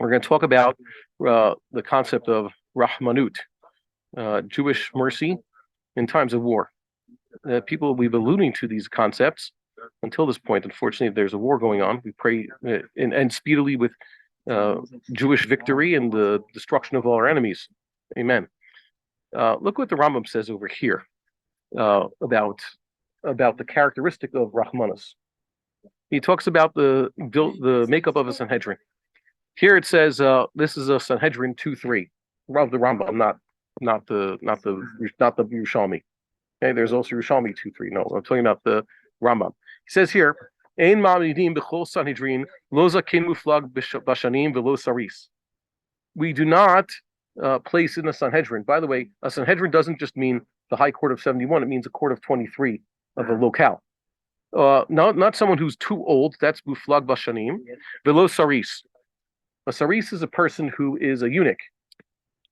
We're going to talk about the concept of Rahmanut, Jewish mercy in times of war. People, we've alluding to these concepts until this point. Unfortunately, there's a war going on. We pray and speedily with Jewish victory and the destruction of all our enemies. Amen. Look what the Rambam says over here about the characteristic of Rahmanus. He talks about the makeup of a Sanhedrin. Here it says this is a Sanhedrin 2-3 of the Rambam, not the Yerushalmi. Okay, there's also Yerushalmi 2-3. No, I'm talking about the Rambam. He says here, Ein ma'amidim b'chol Sanhedrin lo zaken muflag bashanim v'lo saris. We do not place in a Sanhedrin. By the way, a Sanhedrin doesn't just mean the High Court of 71. It means a court of 23 of a locale. Not someone who's too old. That's muflag bashanim v'lo saris. A saris is a person who is a eunuch.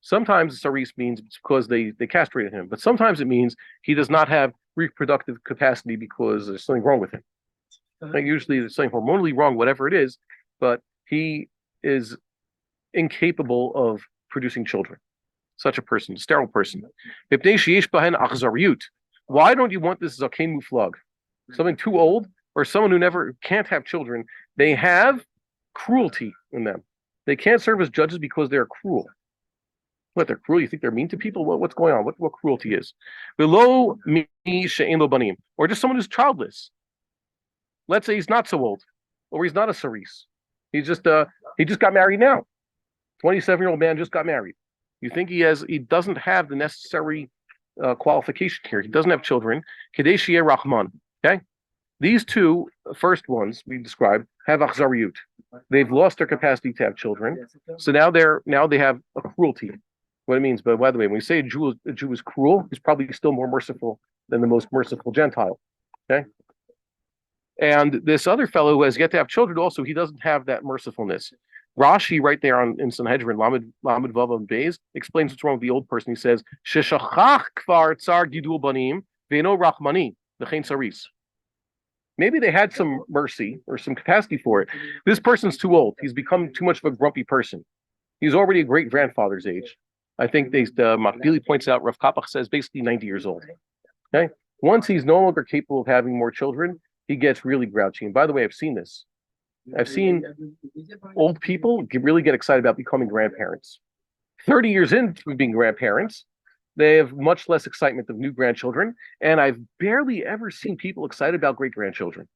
Sometimes a saris means it's because they castrated him, but sometimes it means he does not have reproductive capacity because there's something wrong with him. Like usually there's something hormonally wrong, whatever it is, but he is incapable of producing children. Such a person, a sterile person. Why don't you want this zaken muflag? Something too old or someone who can't have children? They have cruelty in them. They can't serve as judges because they're cruel. What, they're cruel? You think they're mean to people? What's going on? What cruelty is? Below me, banim, or just someone who's childless. Let's say he's not so old, or he's not a saris. He just got married now. 27-year-old man just got married. You think he doesn't have the necessary qualification here. He doesn't have children. Kadeshiyeh Rahman. Okay? These two first ones we described have achzariyut. They've lost their capacity to have children. So now they have a cruelty. What it means, but by the way, when we say a Jew is cruel, he's probably still more merciful than the most merciful Gentile. Okay? And this other fellow who has yet to have children, also, he doesn't have that mercifulness. Rashi, right there in Sanhedrin, Lamed Vav Beis, explains what's wrong with the old person. He says, Sheshachach kvar tsar gidul banim ve'eno rachmani v'chein saris. Maybe they had some mercy or some capacity for it. This person's too old. He's become too much of a grumpy person. He's already a great grandfather's age. I think Makbili points out, Rav Kapach says basically 90 years old. Okay? Once he's no longer capable of having more children, he gets really grouchy. And by the way, I've seen this. I've seen old people really get excited about becoming grandparents. 30 years into being grandparents, they have much less excitement of new grandchildren. And I've barely ever seen people excited about great-grandchildren.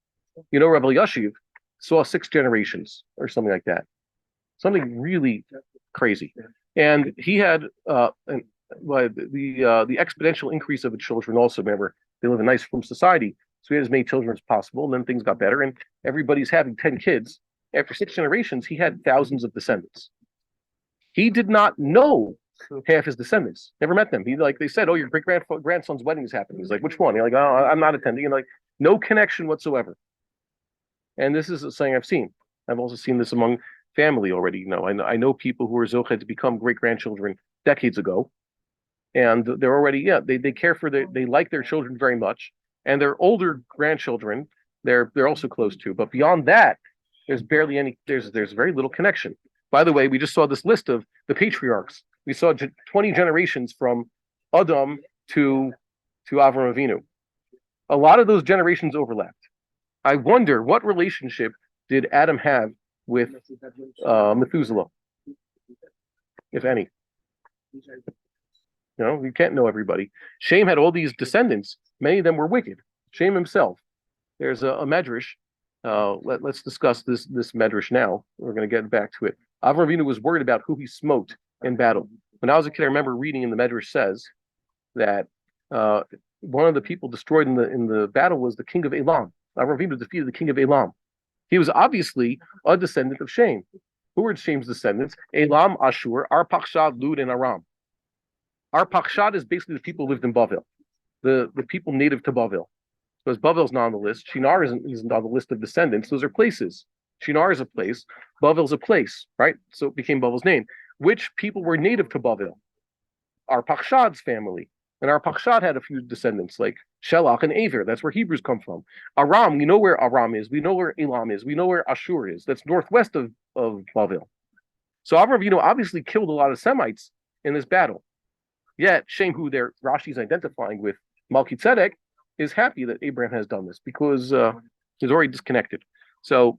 You know, Rabbi Yashiv saw 6 generations or something like that. Something really crazy. And he had the exponential increase of the children also. Remember, they live in a nice from society. So he had as many children as possible, and then things got better, and everybody's having 10 kids. After 6 generations, he had thousands of descendants. He did not know half his descendants, never met them. They said, oh, your great-grandson's wedding is happening. He's like, which one? You're like, oh, I'm not attending. And like, no connection whatsoever. And this is something I've seen. I've also seen this among family already. You know, I know people who are zochet to become great-grandchildren decades ago, and they're already, they care for they like their children very much. And their older grandchildren, they're also close to. But beyond that, there's very little connection. By the way, we just saw this list of the patriarchs. We saw 20 generations from Adam to Avram Avinu. A lot of those generations overlapped. I wonder what relationship did Adam have with Methuselah, if any. You know, you can't know everybody. Shem had all these descendants. Many of them were wicked. Shem himself. There's a medrash. Let's discuss this medrash now. We're going to get back to it. Avram Avinu was worried about who he smote in battle. When I was a kid, I remember reading in the medrash says that one of the people destroyed in the battle was the king of Elam. Avram Avinu defeated the king of Elam. He was obviously a descendant of Shem. Who were Shem's descendants? Elam, Ashur, Arpachshad, Lud, and Aram. Arpachshad is basically the people who lived in Bavel, the people native to Bavel. Because Bavel's not on the list. Shinar isn't on the list of descendants. Those are places. Shinar is a place. Bavel's a place, right? So it became Bavel's name. Which people were native to Bavel? Arpachshad's family. And Arpachshad had a few descendants like Shelach and Aver. That's where Hebrews come from. Aram, we know where Aram is. We know where Elam is. We know where Ashur is. That's northwest of Bavel. So Avram Avinu obviously killed a lot of Semites in this battle. Yet Shem, who Rashi is identifying with Melchizedek, is happy that Abraham has done this because he's already disconnected. So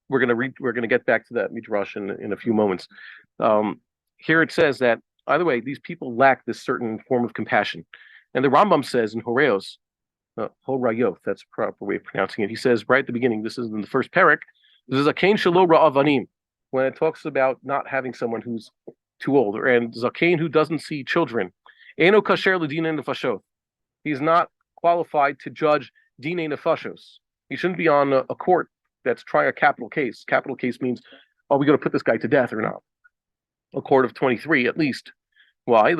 we're gonna get back to that midrash in a few moments. Here it says that either way, these people lack this certain form of compassion, and the Rambam says in Horeos, Horayoth, that's the proper way of pronouncing it. He says right at the beginning, this is in the first parak, this is a Kain Shelo Ra'avanim, when it talks about not having someone who's too old, and Zakain who doesn't see children. Eno kasher l'dinei nefashot. He's not qualified to judge dinei nefashos. He shouldn't be on a court that's trying a capital case. Capital case means, are we going to put this guy to death or not? A court of 23 at least. Why?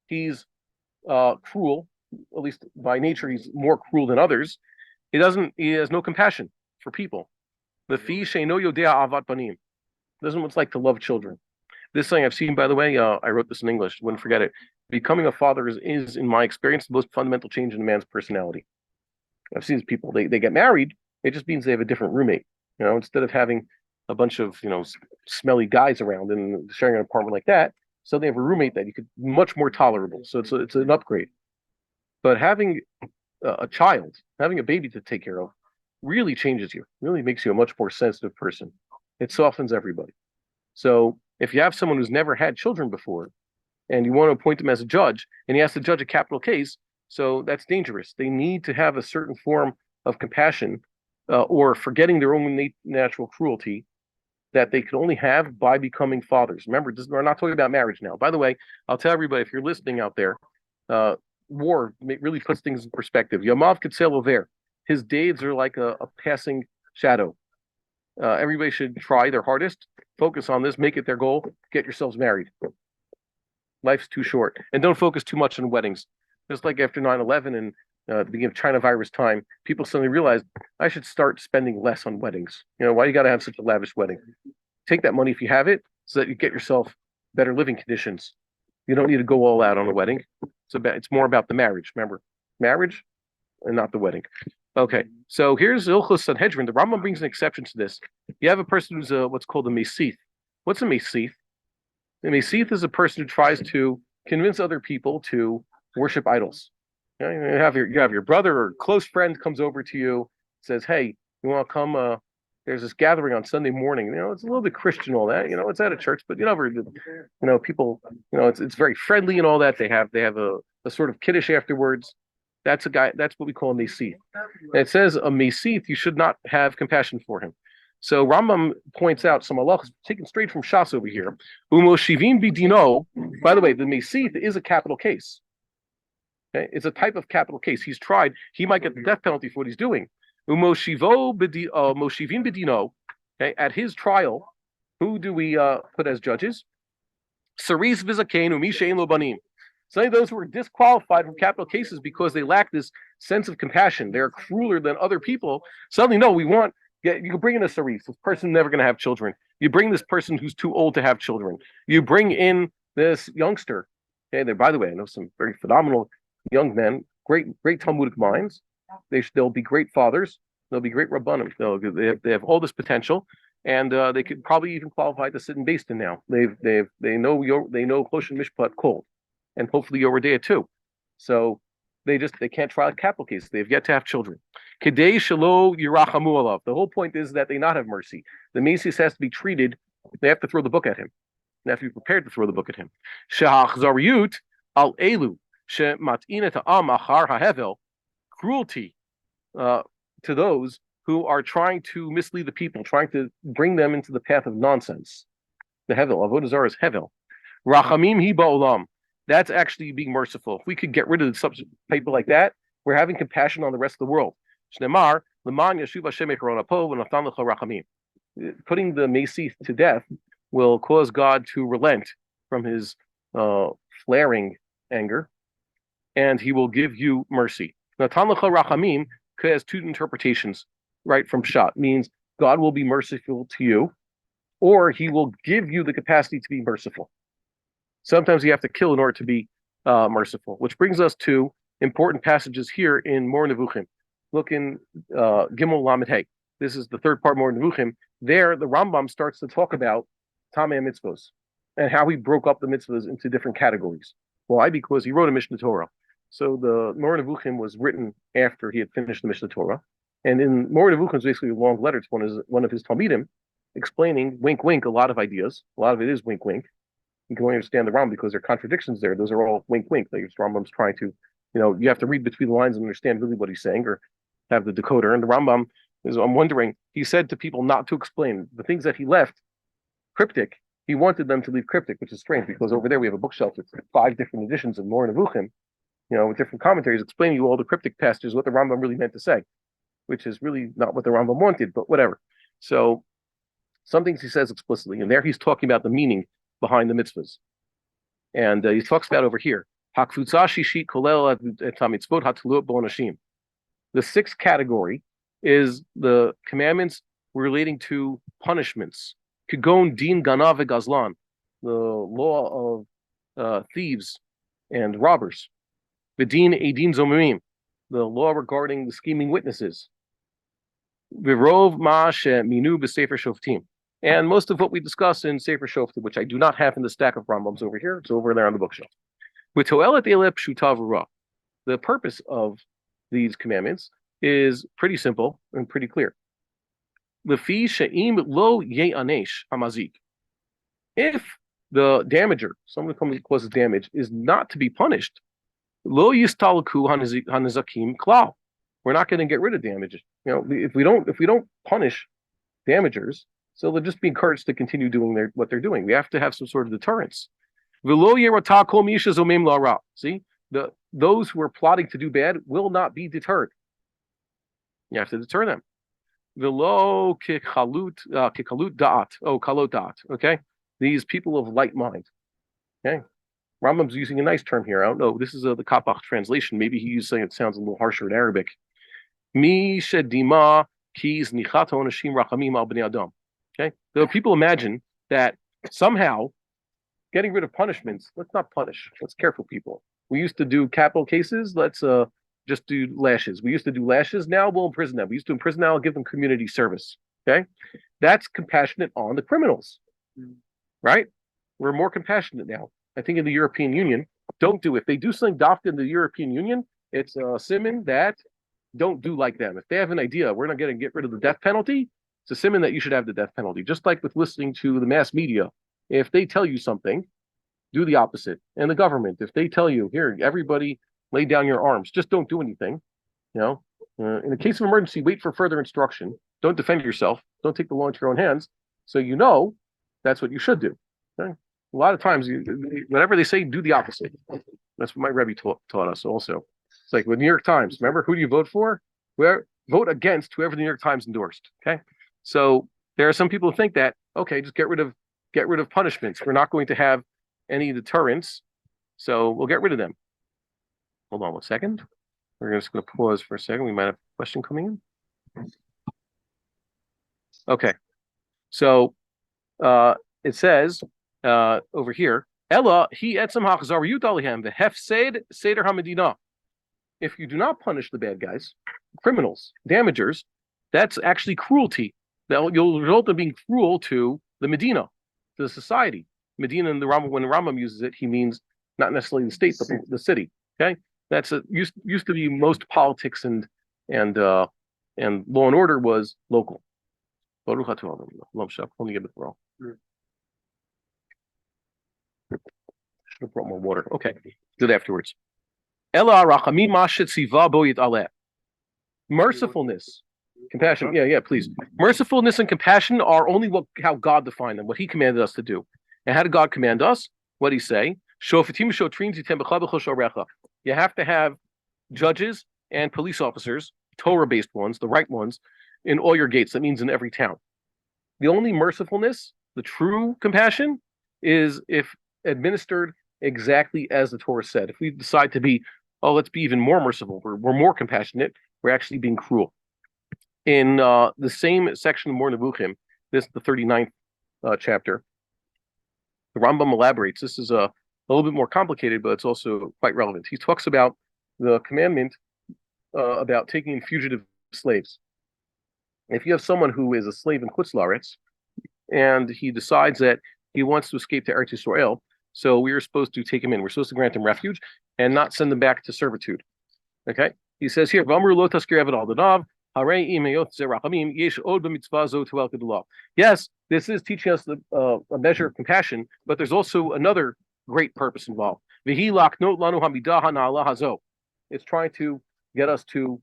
He's cruel, at least by nature, he's more cruel than others. He has no compassion for people. The fi sheino yodea avat banim. Doesn't know what it's like to love children. This thing I've seen, by the way, I wrote this in English, wouldn't forget it. Becoming a father is, in my experience, the most fundamental change in a man's personality. I've seen these people, they get married, it just means they have a different roommate. Instead of having a bunch of, smelly guys around and sharing an apartment like that, so they have a roommate that you could much more tolerable. So it's an upgrade. But having a child, having a baby to take care of, really changes you, really makes you a much more sensitive person. It softens everybody. So if you have someone who's never had children before, and you want to appoint him as a judge, and he has to judge a capital case, so that's dangerous. They need to have a certain form of compassion, or forgetting their own natural cruelty, that they can only have by becoming fathers. Remember, we're not talking about marriage now. By the way, I'll tell everybody, if you're listening out there, war really puts things in perspective. Yamav Ketzel Over. His days are like a passing shadow. Everybody should try their hardest, focus on this, make it their goal, get yourselves married. Life's too short. And don't focus too much on weddings. Just like after 9/11 and the beginning of China virus time, people suddenly realized, I should start spending less on weddings. Why you got to have such a lavish wedding? Take that money if you have it, so that you get yourself better living conditions. You don't need to go all out on a wedding. It's more about the marriage. Remember, marriage and not the wedding. Okay, so here's Ilchos Sanhedrin. The Rambam brings an exception to this. You have a person who's what's called a Mesith. What's a Mesith? A Mesith is a person who tries to convince other people to worship idols. You have your brother or close friend comes over to you, says, "Hey, you want to come? There's this gathering on Sunday morning. It's a little bit Christian, all that. It's at a church, but people, it's very friendly and all that. They have a sort of kiddush afterwards. That's a guy. That's what we call a mesith. And it says a mesith, you should not have compassion for him. So Rambam points out some halachas taken straight from Shas over here. Umo shivim bidino. By the way, the mesith is a capital case. Okay? It's a type of capital case. He's tried. He might get the death penalty for what he's doing. Umo moshivim bidino. Okay? At his trial, who do we put as judges? Saris v'zakein u'mishein lo banim. Some of those who are disqualified from capital cases because they lack this sense of compassion. They're crueler than other people. Suddenly, no, you can bring in a saris, this person never going to have children. You bring this person who's too old to have children. You bring in this youngster. Okay, by the way, I know some very phenomenal young men, great Talmudic minds. They'll be great fathers. They'll be great rabbanim. They have all this potential, and they could probably even qualify to sit in Beis Din now. They know Choshen Mishpat cold. And hopefully Yoredea too. So they can't try a capital case. They've yet to have children. Kedei shelo yirachamu alav. The whole point is that they not have mercy. The Mesias has to be treated. They have to throw the book at him. They have to be prepared to throw the book at him. Shehachzariyut al elu shemat'ina ta'am achar hahevel. Cruelty to those who are trying to mislead the people, trying to bring them into the path of nonsense. The hevel, avodah zarah is hevel. Rachamim hi ba'olam. That's actually being merciful. If we could get rid of people like that, we're having compassion on the rest of the world. Putting the Mesith to death will cause God to relent from his flaring anger, and he will give you mercy. Natan lecha rachamim has two interpretations, right, from Pshat. Means God will be merciful to you, or he will give you the capacity to be merciful. Sometimes you have to kill in order to be merciful, which brings us to important passages here in Mor Nevuchim. Look in Gimel Lamed Hey. this is the third part more Nevuchim. There, the Rambam starts to talk about Tamei mitzvos and how he broke up the mitzvahs into different categories. Why? Because he wrote a Mishnah Torah. So the Moreh Nevuchim was written after he had finished the Mishnah Torah. And in Moreh Nevuchim is basically a long letter to one of his Talmidim explaining, wink, wink, a lot of ideas. A lot of it is wink, wink. You can only understand the Rambam because there are contradictions there. Those are all wink, wink. Like Rambam's trying to, you have to read between the lines and understand really what he's saying or have the decoder. And the Rambam I'm wondering, he said to people not to explain the things that he left cryptic. He wanted them to leave cryptic, which is strange because over there we have a bookshelf with 5 different editions of Moreh Nevuchim, with different commentaries explaining you all the cryptic passages, what the Rambam really meant to say, which is really not what the Rambam wanted, but whatever. So some things he says explicitly, and there he's talking about the meaning behind the mitzvahs. And he talks about over here, the 6th category is the commandments relating to punishments. Kigon din ganav gazlan, the law of thieves and robbers. Vidin edin zomim, the law regarding the scheming witnesses. Virov ma minu b'sefer shoftim, and most of what we discuss in Sefer Shoftim, which I do not have in the stack of Rambams over here, it's over there on the bookshelf. With toelet elep pshuta v'ra, the purpose of these commandments is pretty simple and pretty clear. Lefi she'im lo ye'anesh hamazik. If the damager, someone who causes damage, is not to be punished, lo yistalku hanazakim klal. We're not going to get rid of damage. If we don't punish damagers, so they'll just be encouraged to continue doing what they're doing. We have to have some sort of deterrence. See, those who are plotting to do bad will not be deterred. You have to deter them. Velo kikalut da'at. Oh, kalot da'at. Okay, these people of light mind. Okay, Rambam's using a nice term here. I don't know. This is the Kapach translation. Maybe he's saying it sounds a little harsher in Arabic. Mi shedima kis nichat onashim rachamim al bnei adam. Okay, so people imagine that somehow getting rid of punishments. Let's not punish. Let's care for people. We used to do capital cases. Let's just do lashes. We used to do lashes. Now we'll imprison them. We used to imprison. Now I'll give them community service. Okay, that's compassionate on the criminals, right? We're more compassionate now. I think in the European Union, don't do if they do something dafka in the European Union, it's a simon that don't do like them. If they have an idea, we're not going to get rid of the death penalty. It's a simon that you should have the death penalty. Just like with listening to the mass media, if they tell you something, do the opposite. And the government, if they tell you, here, everybody lay down your arms, just don't do anything. In the case of emergency, wait for further instruction. Don't defend yourself. Don't take the law into your own hands. So that's what you should do. Okay? A lot of times, whatever they say, do the opposite. That's what my Rebbe taught us also. It's like with New York Times. Remember, who do you vote for? Vote against whoever the New York Times endorsed. Okay, so there are some people who think that just get rid of punishments. We're not going to have any deterrence, so we'll get rid of them. Hold on one second. We're just going to pause for a second. We might have a question coming in. Okay, so it says over here, Ella he etzem hachzariyut alihem v'hefsed seder hamadina. If you do not punish the bad guys, criminals, damagers, that's actually cruelty. You'll result in being cruel to the Medina, to the society. Medina, in when the Rambam uses it, he means not necessarily the state, but the city. Okay, that's used to be most politics and law and order was local. Should have brought more water. Okay, do that afterwards. Mercifulness, compassion. Yeah, please. Mercifulness and compassion are only how God defined them, what He commanded us to do. And how did God command us? What did He say? You have to have judges and police officers, Torah-based ones, the right ones, in all your gates. That means in every town. The only mercifulness, the true compassion, is if administered exactly as the Torah said. If we decide to be, let's be even more merciful, we're more compassionate, we're actually being cruel. In the same section of Moreh Nevuchim, this is the 39th chapter, the Rambam elaborates. This is a little bit more complicated, but it's also quite relevant. He talks about the commandment about taking in fugitive slaves. If you have someone who is a slave in Chutz La'aretz, and he decides that he wants to escape to Eretz Yisrael, so we are supposed to take him in. We're supposed to grant him refuge and not send him back to servitude. Okay? He says here, "V'amru lo taskir eved al danav, harei im heyot zerachamim yesh od b'mitzvah zo to the law." Yes, this is teaching us a measure of compassion, but there's also another great purpose involved. V'hi laknot lanu hamidah hana'ala hazo. It's trying to get us to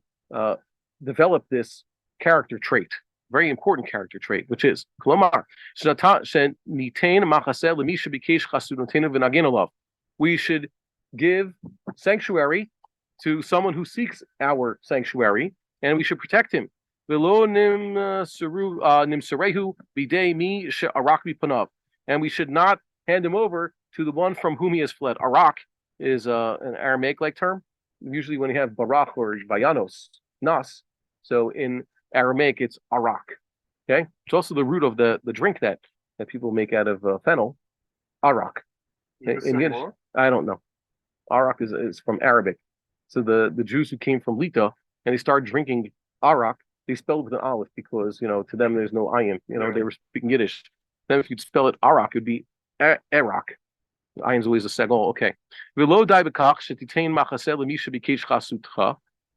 develop this character trait, very important character trait, which is Kolomar. We should give sanctuary to someone who seeks our sanctuary, and we should protect him. And we should not hand him over to the one from whom he has fled. Arak is an Aramaic-like term. Usually when you have Barach or Vayanos, Nas. So in Aramaic, it's arak. Okay, it's also the root of the drink that people make out of fennel, arak. In Yiddish, I don't know. Arak is from Arabic. So the Jews who came from Lita and they started drinking arak, they spelled it with an aleph because to them there's no ayin. They were speaking Yiddish. Then if you'd spell it arak, it'd be erak. Ayin's always a segol. Okay.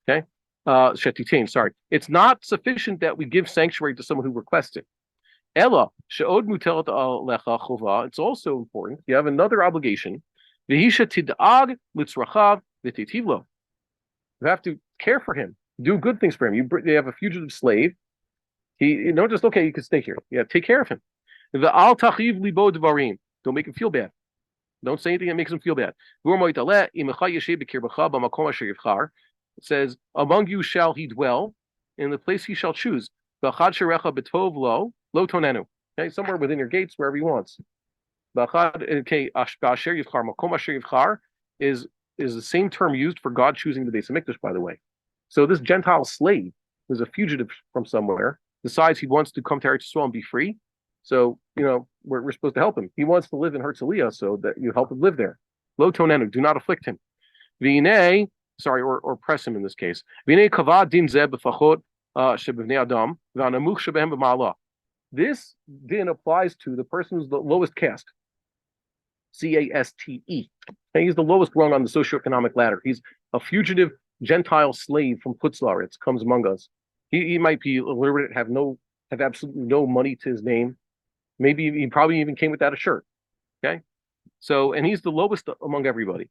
Okay. Sorry. It's not sufficient that we give sanctuary to someone who requests it. Ella, she'od mutelat alecha chova. It's also important. You have another obligation. V'hisha tid'ag litzrachav v'titivlo. You have to care for him, do good things for him. You have a fugitive slave. You don't just you can stay here. Yeah, take care of him. V'al tachiv libo dvarim. Don't make him feel bad. Don't say anything that makes him feel bad. It says, among you shall he dwell, in the place he shall choose. Okay, somewhere within your gates, wherever he wants. Is the same term used for God choosing the Beis Hamikdash, by the way. So this Gentile slave, who's a fugitive from somewhere, decides he wants to come to Eretz Yisrael and be free. So, we're supposed to help him. He wants to live in Herzliya, so that you help him live there. Lo tonenu, do not afflict him. V'inei, or press him in this case. V'inei kavad din zeh b'fachot shebivnei adam v'anamuch shebehem b'ma'ala. This din applies to the person who's the lowest caste. Caste. And he's the lowest rung on the socioeconomic ladder. He's a fugitive Gentile slave from Chutz La'aretz, comes among us. He might be illiterate, have absolutely no money to his name. Maybe he probably even came without a shirt. Okay, so and he's the lowest among everybody.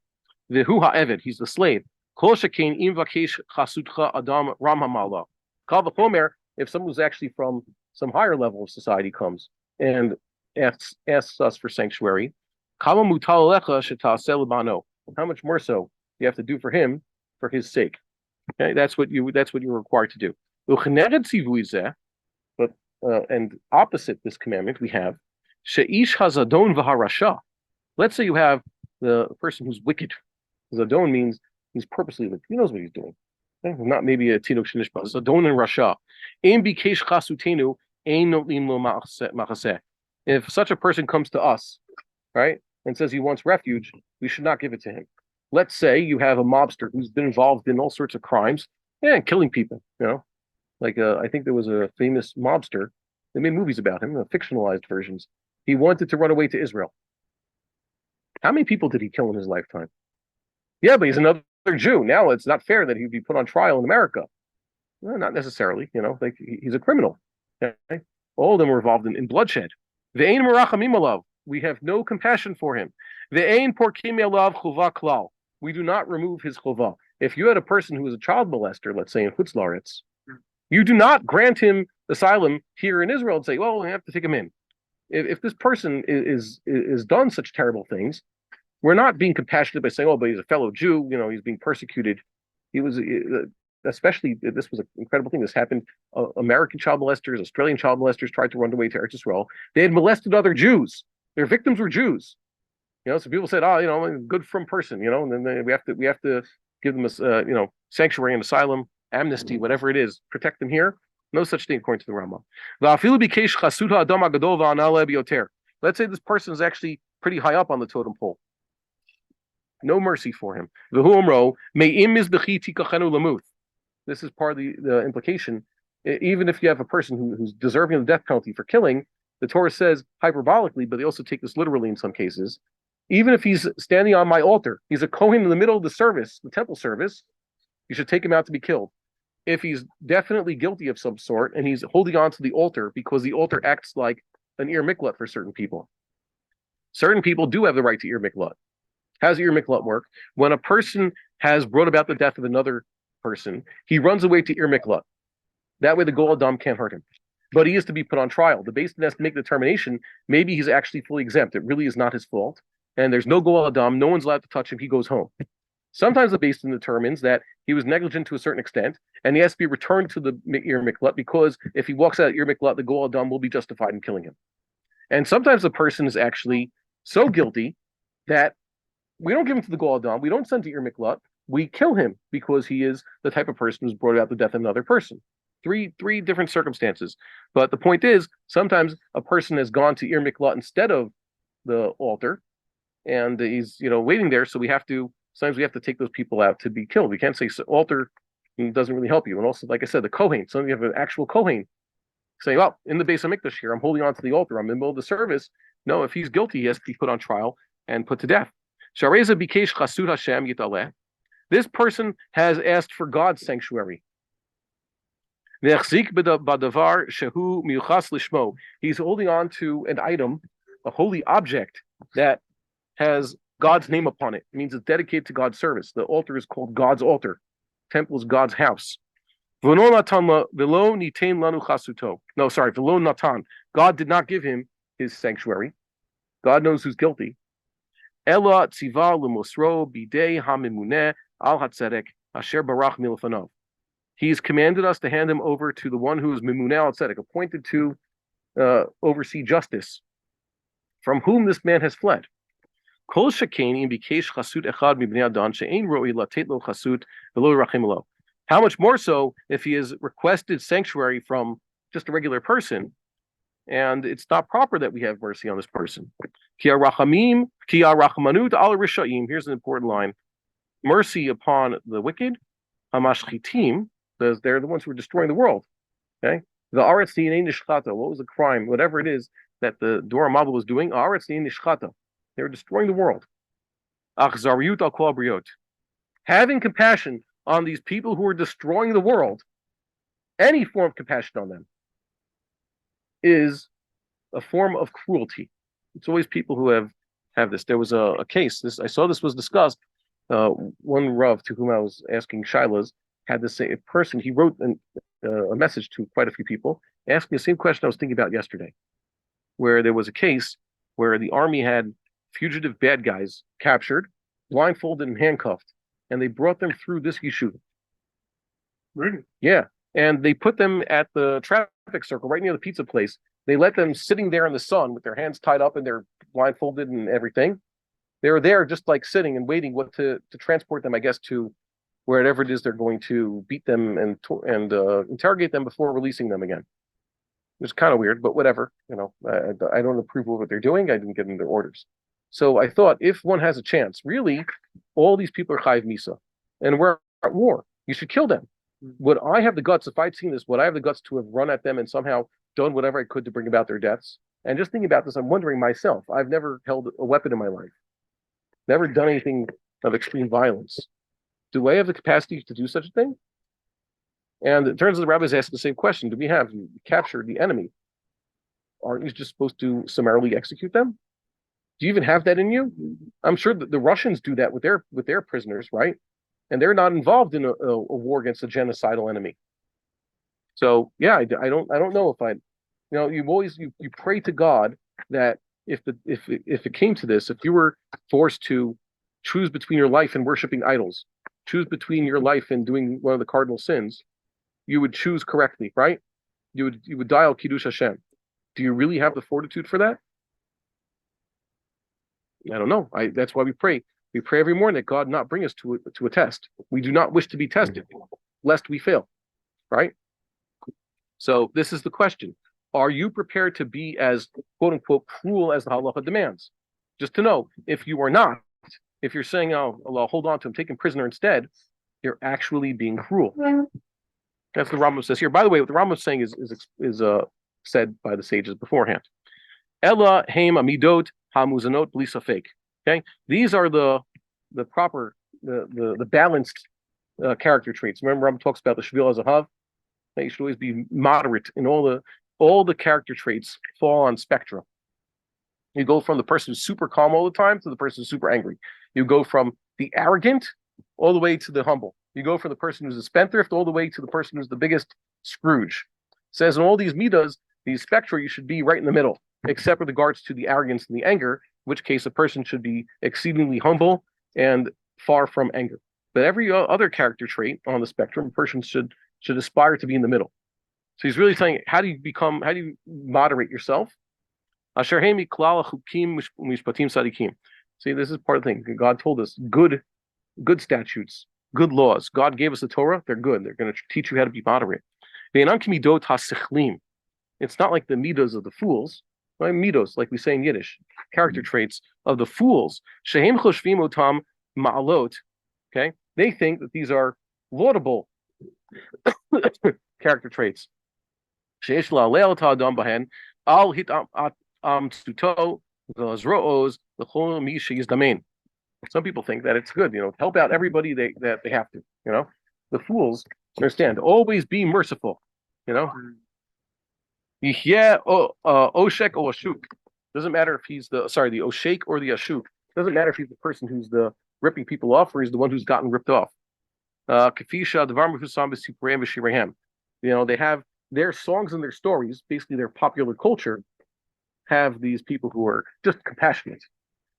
The hu ha'eved, he's the slave. Kol shekein im vakesh chasutcha adam ram hamala. Kal v'chomer, if someone who's actually from some higher level of society comes and asks us for sanctuary, kama mutal alecha shetaseh lebano. How much more so you have to do for him for his sake? Okay, that's what you're required to do. But and opposite this commandment, we have she'ish hazadon v'harasha. Let's say you have the person who's wicked. Zadon means he's purposely wicked. He knows what he's doing. Okay? Not maybe a tinok shenishba. Zadon and rasha. Ein bikesh chasutenu ein notim lo machaseh. If such a person comes to us, right, and says he wants refuge, we should not give it to him. Let's say you have a mobster who's been involved in all sorts of crimes and killing people. Like I think there was a famous mobster. They made movies about him, fictionalized versions. He wanted to run away to Israel. How many people did he kill in his lifetime? Yeah, but he's another Jew. Now it's not fair that he'd be put on trial in America. Well, not necessarily. Like he's a criminal. Okay? All of them were involved in bloodshed. Ve'ein merachamim alav. We have no compassion for him. Ve'ein porkim alav chuva klal. We do not remove his chuva. If you had a person who was a child molester, let's say in Chutz La'aretz, you do not grant him asylum here in Israel and say, well, we have to take him in. If this person is done such terrible things, we're not being compassionate by saying, oh, but he's a fellow Jew, he's being persecuted. He was, especially, this was an incredible thing. This happened. American child molesters, Australian child molesters tried to run away to Eretz Yisrael. They had molested other Jews. Their victims were Jews. So people said, good from person, and then we have to give them a, sanctuary and asylum, amnesty, whatever it is, protect them here. No such thing according to the Rambam. Let's say this person is actually pretty high up on the totem pole. No mercy for him. This is part of the implication Even if you have a person who's deserving of the death penalty for killing, the Torah says hyperbolically, but they also take this literally in some cases. Even if he's standing on my altar, he's a Kohen in the middle of the service, the temple service, you should take him out to be killed. If he's definitely guilty of some sort and he's holding on to the altar because the altar acts like an ir miklat for certain people. Certain people do have the right to ir miklat. How does ir miklat work? When a person has brought about the death of another person, he runs away to ir miklat. That way the Gol Adam can't hurt him. But he is to be put on trial. The Beis Din has to make the determination, maybe he's actually fully exempt. It really is not his fault. And there's no Gol Adam, no one's allowed to touch him, he goes home. Sometimes the Beis Din determines that he was negligent to a certain extent, and he has to be returned to the ir miklat, because if he walks out of ir miklat, the Gol Adam will be justified in killing him. And sometimes the person is actually so guilty that we don't give him to the Gol Adam, we don't send to ir miklat, we kill him because he is the type of person who's brought about the death of another person. Three different circumstances. But the point is, sometimes a person has gone to ir miklat instead of the altar, and he's waiting there, so sometimes we have to take those people out to be killed. We can't say altar doesn't really help you. And also, like I said, the Kohen, some of you have an actual Kohen saying, well, in the Beis HaMikdash here, I'm holding on to the altar, I'm in the middle of the service. No, if he's guilty, he has to be put on trial and put to death. This person has asked for God's sanctuary. He's holding on to an item, a holy object that has God's name upon it. It means it's dedicated to God's service. The altar is called God's altar. Temple is God's house. Velo natan. God did not give him his sanctuary. God knows who's guilty. Ela tziva l'mosro bidei hamimuneh al hatzedek asher barach milfanov. He's commanded us to hand him over to the one who is mimuneh al hatzedek, appointed to oversee justice, from whom this man has fled. How much more so if he has requested sanctuary from just a regular person, and it's not proper that we have mercy on this person. Here's an important line: mercy upon the wicked, hamashchitim, they're the ones who are destroying the world. Okay, the aretz nishchata. What was the crime? Whatever it is that the Dor HaMabul was doing, aretz nishchata. They were destroying the world. Having compassion on these people who are destroying the world, any form of compassion on them, is a form of cruelty. It's always people who have this. There was a case. I saw this was discussed. One Rav to whom I was asking Shilas had this a person. He wrote a message to quite a few people, asking the same question I was thinking about yesterday, where there was a case where the army had fugitive bad guys captured, blindfolded and handcuffed, and they brought them through this yeshuva. Really? Yeah, and they put them at the traffic circle right near the pizza place. They let them sitting there in the sun with their hands tied up and they're blindfolded and everything. They were there just like sitting and waiting to transport them, I guess, to wherever it is they're going to beat them and interrogate them before releasing them again. It's kind of weird, but whatever. I don't approve of what they're doing. I didn't get in their orders. So I thought, if one has a chance, really, all these people are chayiv misa, and we're at war. You should kill them. Would I have the guts, if I'd seen this, would I have the guts to have run at them and somehow done whatever I could to bring about their deaths? And just thinking about this, I'm wondering myself. I've never held a weapon in my life, never done anything of extreme violence. Do I have the capacity to do such a thing? And it turns out the rabbis ask the same question. Do we have you captured the enemy? Aren't you just supposed to summarily execute them? Do you even have that in you? I'm sure that the Russians do that with their prisoners, right? And they're not involved in a war against a genocidal enemy. So yeah, I don't know if you pray to God that if it came to this, if you were forced to choose between your life and worshiping idols, choose between your life and doing one of the cardinal sins, you would choose correctly, right? You would dial Kiddush Hashem. Do you really have the fortitude for that? I don't know. That's why we pray. We pray every morning that God not bring us to a test. We do not wish to be tested, lest we fail, right? So this is the question. Are you prepared to be as, quote unquote, cruel as the halacha demands? Just to know, if you are not, if you're saying, oh, I'll hold on to him, take him prisoner instead, you're actually being cruel. That's what the Rambam says here. By the way, what the Rambam is saying is said by the sages beforehand. Ella heim amidot hamuzanot bli safek. Okay, these are the proper the balanced character traits. Remember, Rambam talks about the shvil hazahav. You should always be moderate in all the character traits fall on spectrum. You go from the person who's super calm all the time to the person who's super angry. You go from the arrogant all the way to the humble. You go from the person who's a spendthrift all the way to the person who's the biggest Scrooge. It says in all these midas, these spectra, you should be right in the middle, except with regards to the arrogance and the anger, in which case a person should be exceedingly humble and far from anger. But every other character trait on the spectrum, a person should aspire to be in the middle. So he's really saying, how do you moderate yourself? See, this is part of the thing. God told us good statutes, good laws. God gave us the Torah. They're good. They're going to teach you how to be moderate. It's not like the midos of the fools. Right? Midos, like we say in Yiddish, character traits of the fools. Okay, they think that these are laudable character traits. Some people think that it's good, help out everybody that they have to, The fools understand, always be merciful, Oshek or Ashuk. Doesn't matter if he's the Oshek or the Ashuk. Doesn't matter if he's the person who's the ripping people off or he's the one who's gotten ripped off. They have their songs and their stories, basically their popular culture, have these people who are just compassionate.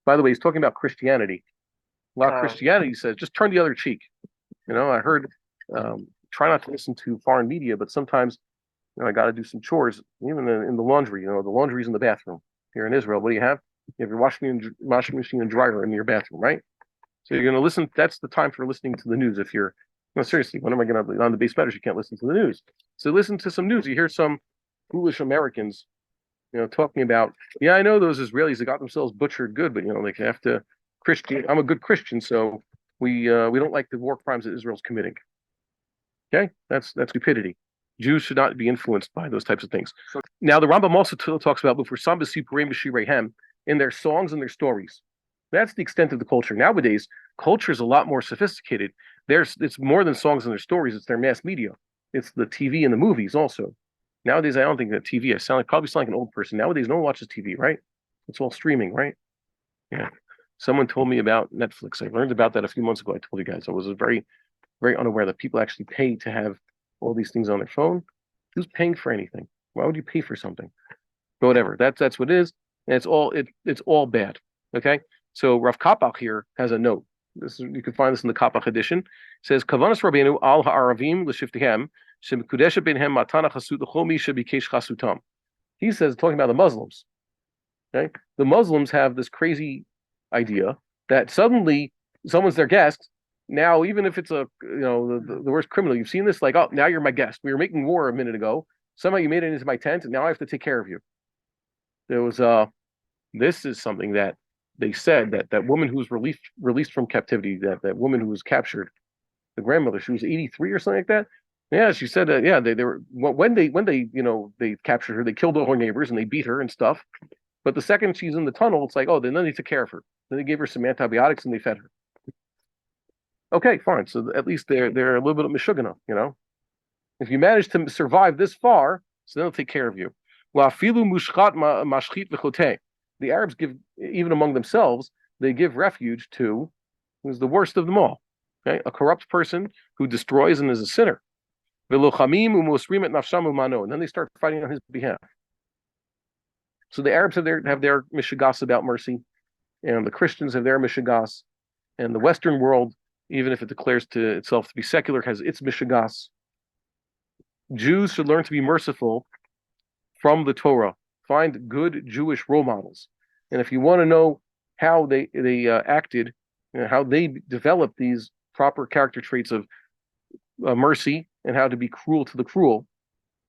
By the way, he's talking about Christianity. A lot of Christianity says, just turn the other cheek. I heard, try not to listen to foreign media, but sometimes, I got to do some chores, even in the laundry. The laundry's in the bathroom. Here in Israel, what do you have? You have your washing machine and dryer in your bathroom, right? So you're going to listen. That's the time for listening to the news. If you're, no, seriously, when am I going to, on the base matters, you can't listen to the news. So listen to some news. You hear some foolish Americans talking about, I know those Israelis that got themselves butchered good, but they have to Christian. I'm a good Christian, so we don't like the war crimes that Israel's committing. Okay, that's stupidity. Jews should not be influenced by those types of things. Now the Rambam also talks about in their songs and their stories. That's the extent of the culture. Nowadays, culture is a lot more sophisticated. It's more than songs and their stories. It's their mass media. It's the TV and the movies also. Nowadays, I don't think that TV. Probably sound like an old person. Nowadays, no one watches TV, right? It's all streaming, right? Yeah. Someone told me about Netflix. I learned about that a few months ago. I told you guys. I was very, very unaware that people actually pay to have all these things on their phone. Who's paying for anything? Why would you pay for something? But whatever. That's what it is. And it's all bad. Okay. So Rav Kapach here has a note. You can find this in the Kapach edition. It says Kavanas Rabbeinu al ha'aravim l'shiftehem. He says, talking about the Muslims. Okay, the Muslims have this crazy idea that suddenly someone's their guest. Now, even if it's the worst criminal, you've seen this, like, oh, now you're my guest. We were making war a minute ago. Somehow you made it into my tent, and now I have to take care of you. There was this is something that they said that woman who was released from captivity, that woman who was captured, the grandmother, she was 83 or something like that. Yeah, she said, they were when they they captured her, they killed all her neighbors and they beat her and stuff. But the second she's in the tunnel, it's like, oh, then they took care of her. Then they gave her some antibiotics and they fed her. Okay, fine. So at least they're a little bit of meshugana, If you manage to survive this far, so they'll take care of you. The Arabs give, even among themselves, they give refuge to who's the worst of them all. Okay, a corrupt person who destroys and is a sinner. And then they start fighting on his behalf. So the Arabs have their mishigas about mercy, and the Christians have their mishigas, and the Western world, even if it declares to itself to be secular, has its mishigas. Jews should learn to be merciful from the Torah. Find good Jewish role models, and if you want to know how they acted, how they developed these proper character traits of mercy, and how to be cruel to the cruel,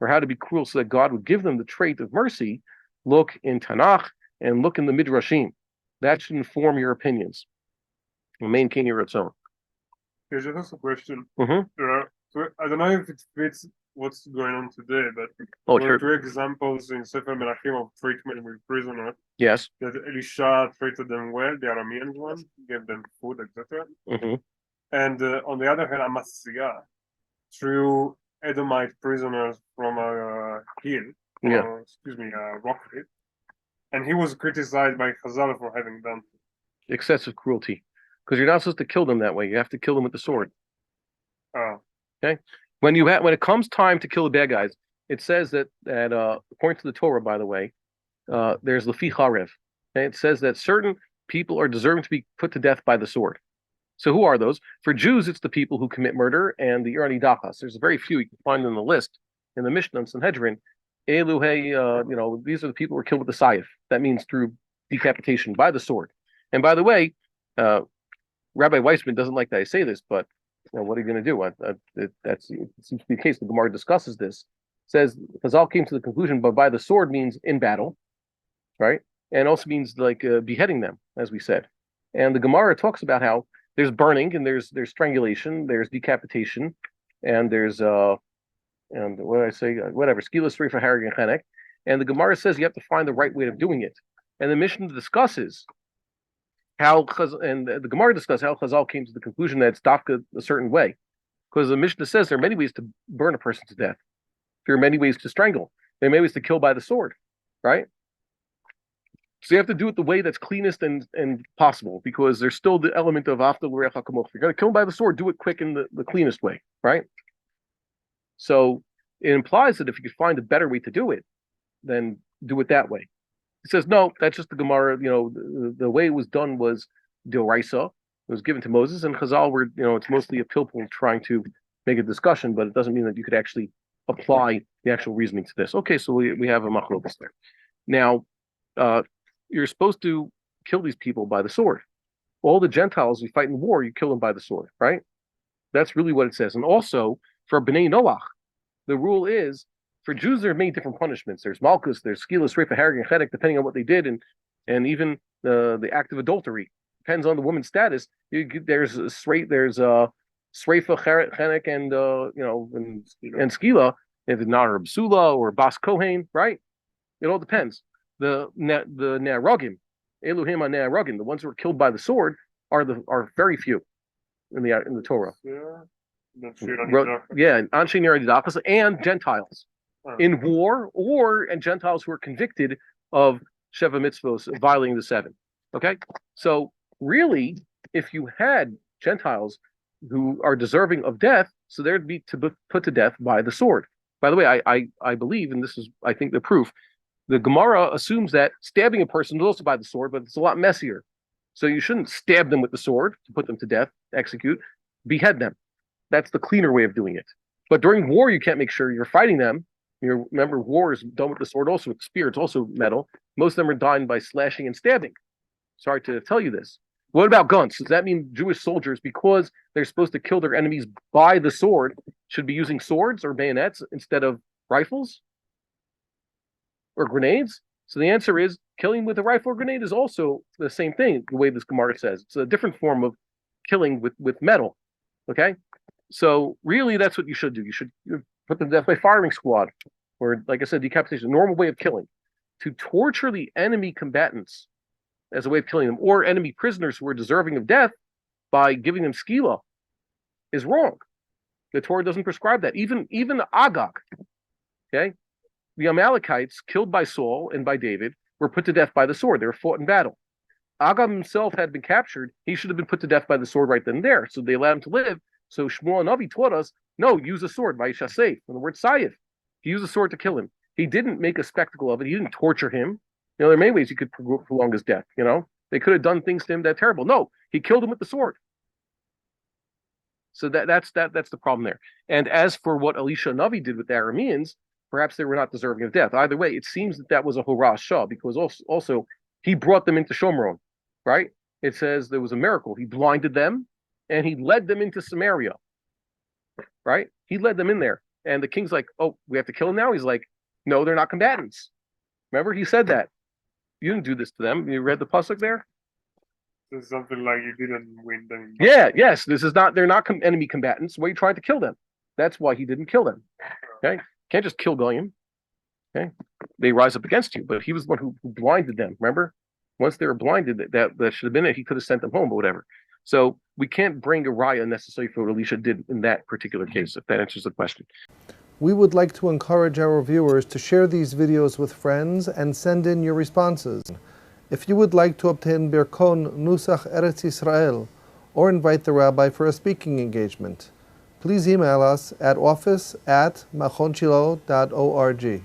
or how to be cruel so that God would give them the trait of mercy, look in Tanakh and look in the Midrashim. That should inform your opinions. Main Kenya Ratzon. Here's just a question. Mm-hmm. There are I don't know if it fits what's going on today, but Oh, there were sure. 3 examples in Sefer Melachim of treatment with prisoners. Yes. That Elisha treated them well, the Arameans one, gave them food, etc. Hmm. And on the other hand, Amasia threw Edomite prisoners from a hill, Yeah. rock hill, and he was criticized by Chazal for having done so. Excessive cruelty, because you're not supposed to kill them that way. You have to kill them with the sword. Okay. When it comes time to kill the bad guys, it says that according to the Torah, by the way, there's Lefi Charev. Okay? It says that certain people are deserving to be put to death by the sword. So who are those? For Jews, it's the people who commit murder and the Irani Dachas. There's very few you can find on the list in the Mishnah and Sanhedrin. Eluhe, these are the people who were killed with the sayif. That means through decapitation by the sword. And by the way, Rabbi Weissman doesn't like that I say this, but what are you going to do? It seems to be the case. The Gemara discusses this. Says Chazal came to the conclusion, but by the sword means in battle, right? And also means like beheading them, as we said. And the Gemara talks about how there's burning and there's strangulation, there's decapitation, and there's and what did I say? Whatever, skila for harag and chenek. And the Gemara says you have to find the right way of doing it. And the Mishnah discusses how the Gemara discusses how Chazal came to the conclusion that it's dafka a certain way, because the Mishnah says there are many ways to burn a person to death. There are many ways to strangle. There are many ways to kill by the sword, right? So you have to do it the way that's cleanest and possible, because there's still the element of after l'reach hakamoch. If you're going to kill him by the sword, do it quick in the cleanest way, right? So it implies that if you could find a better way to do it, then do it that way. He says, no, that's just the Gemara. The way it was done was D'Oraisa. It was given to Moses, and Chazal were, it's mostly a pilpul trying to make a discussion, but it doesn't mean that you could actually apply the actual reasoning to this. Okay, so we have a machlokes there. Now, you're supposed to kill these people by the sword. All the Gentiles we fight in war, you kill them by the sword, right? That's really what it says. And also, for Bnei Noach, the rule is, for Jews, there are many different punishments. There's malchus, there's skilas, reifa, harag, and chedek, depending on what they did, and even the act of adultery depends on the woman's status. There's sreifa, chedek, and skila, if it's not a bsula or bas kohen, right? It all depends. The ne'aragim, Elohim ne'aragim, the ones who were killed by the sword, are very few in the Torah. Yeah, Anshe Ne'aragim and Gentiles. In war, and Gentiles who are convicted of Sheva Mitzvos, violating the 7. Okay? So really, if you had Gentiles who are deserving of death, so they'd be put to death by the sword. By the way, I believe, and this is, I think, the proof, the Gemara assumes that stabbing a person is also by the sword, but it's a lot messier. So you shouldn't stab them with the sword to put them to death, execute, behead them. That's the cleaner way of doing it. But during war, you can't make sure you're fighting them. Remember, war is done with the sword, also with spear. It's also metal. Most of them are done by slashing and stabbing. Sorry to tell you this. What about guns? Does that mean Jewish soldiers, because they're supposed to kill their enemies by the sword, should be using swords or bayonets instead of rifles or grenades? So the answer is killing with a rifle or grenade is also the same thing, the way this Gemara says. It's a different form of killing with metal. Okay? So really, that's what you should do. You should put them to death by firing squad, or like I said, decapitation, a normal way of killing. To torture the enemy combatants as a way of killing them, or enemy prisoners who are deserving of death by giving them skila, is wrong. The Torah doesn't prescribe that. Even Agag, okay, the Amalekites killed by Saul and by David were put to death by the sword. They were fought in battle. Agag himself had been captured. He should have been put to death by the sword right then and there. So they allowed him to live. So Shmuel and Avi taught us, no, use a sword, vayishasef, from the word sayif. He used a sword to kill him. He didn't make a spectacle of it. He didn't torture him. There are many ways you could prolong his death. They could have done things to him that terrible. No, he killed him with the sword. So that's the problem there. And as for what Elisha Navi did with the Arameans, perhaps they were not deserving of death. Either way, it seems that was a Horah Shah, because also he brought them into Shomron, right? It says there was a miracle. He blinded them and he led them into Samaria, right? He led them in there. And the king's like, oh, we have to kill him now? He's like, no, they're not combatants. Remember, he said that. You didn't do this to them. You read the pasuk there? It's something like you didn't win them. Yeah, yes. They're not enemy combatants. Why are you trying to kill them? That's why he didn't kill them. Okay, can't just kill Goyim. Okay, they rise up against you, but he was the one who blinded them. Remember, once they were blinded, that should have been it. He could have sent them home, but whatever. So we can't bring a raya necessary for what Elisha did in that particular case. If that answers the question. We would like to encourage our viewers to share these videos with friends and send in your responses. If you would like to obtain Birkon Nusach Eretz Yisrael or invite the rabbi for a speaking engagement, please email us at office@machonshilo.org.